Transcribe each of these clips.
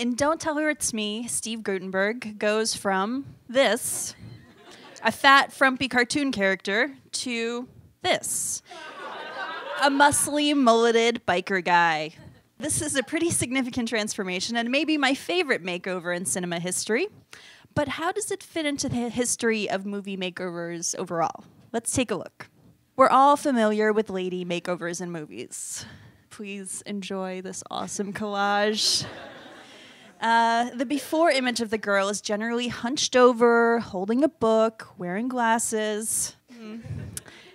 In Don't Tell Her It's Me, Steve Guttenberg goes from this, a fat, frumpy cartoon character, to this, a muscly, mulleted biker guy. This is a pretty significant transformation and maybe my favorite makeover in cinema history. But how does it fit into the history of movie makeovers overall? Let's take a look. We're all familiar with lady makeovers in movies. Please enjoy this awesome collage. The before image of the girl is generally hunched over, holding a book, wearing glasses.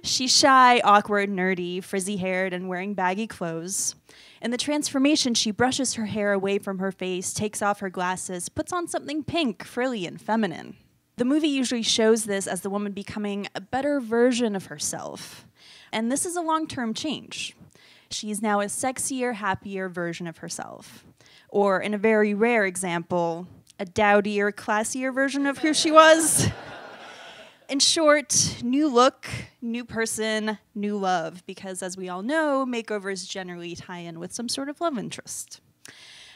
She's shy, awkward, nerdy, frizzy-haired, and wearing baggy clothes. In the transformation, she brushes her hair away from her face, takes off her glasses, puts on something pink, frilly, and feminine. The movie usually shows this as the woman becoming a better version of herself. And this is a long-term change. She's now a sexier, happier version of herself. Or, in a very rare example, a dowdier, classier version of who she was. In short, new look, new person, new love, because as we all know, makeovers generally tie in with some sort of love interest.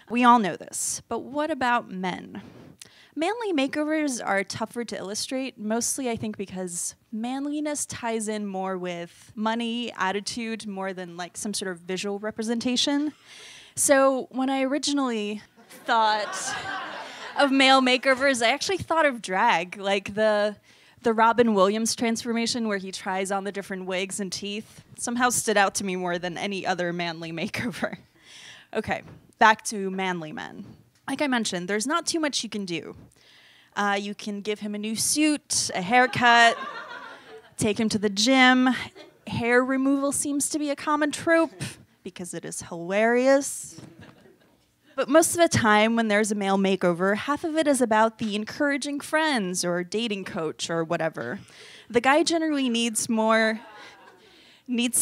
We all know this, but what about men? Manly makeovers are tougher to illustrate, mostly I think because manliness ties in more with money, attitude, more than like some sort of visual representation. So when I originally thought of male makeovers, I actually thought of drag, like the Robin Williams transformation where he tries on the different wigs and teeth somehow stood out to me more than any other manly makeover. Okay, back to manly men. Like I mentioned, there's not too much you can do. You can give him a new suit, a haircut, take him to the gym. Hair removal seems to be a common trope because it is hilarious. But most of the time when there's a male makeover, half of it is about the encouraging friends or dating coach or whatever. The guy generally needs to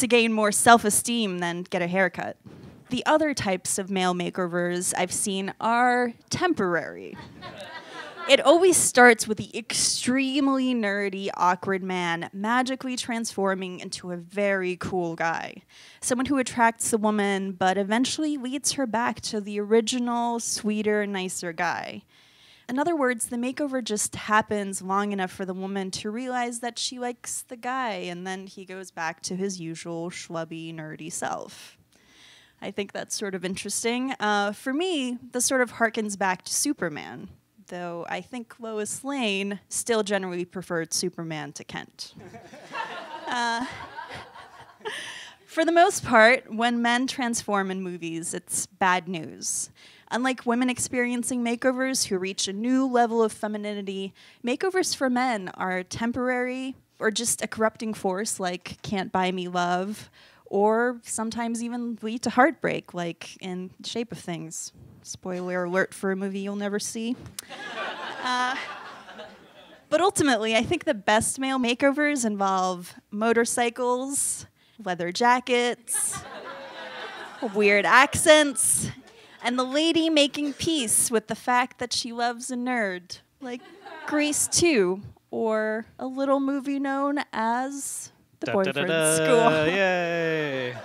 gain more self-esteem than get a haircut. The other types of male makeovers I've seen are temporary. It always starts with the extremely nerdy, awkward man magically transforming into a very cool guy. Someone who attracts the woman, but eventually leads her back to the original, sweeter, nicer guy. In other words, the makeover just happens long enough for the woman to realize that she likes the guy, and then he goes back to his usual schlubby, nerdy self. I think that's sort of interesting. For me, this sort of harkens back to Superman, though I think Lois Lane still generally preferred Superman to Kent. For the most part, when men transform in movies, it's bad news. Unlike women experiencing makeovers who reach a new level of femininity, makeovers for men are temporary or just a corrupting force like Can't Buy Me Love, or sometimes even lead to heartbreak like in Shape of Things. Spoiler alert for a movie you'll never see. But ultimately, I think the best male makeovers involve motorcycles, leather jackets, weird accents, and the lady making peace with the fact that she loves a nerd, like Grease 2, or a little movie known as The Boyfriend School. Yay!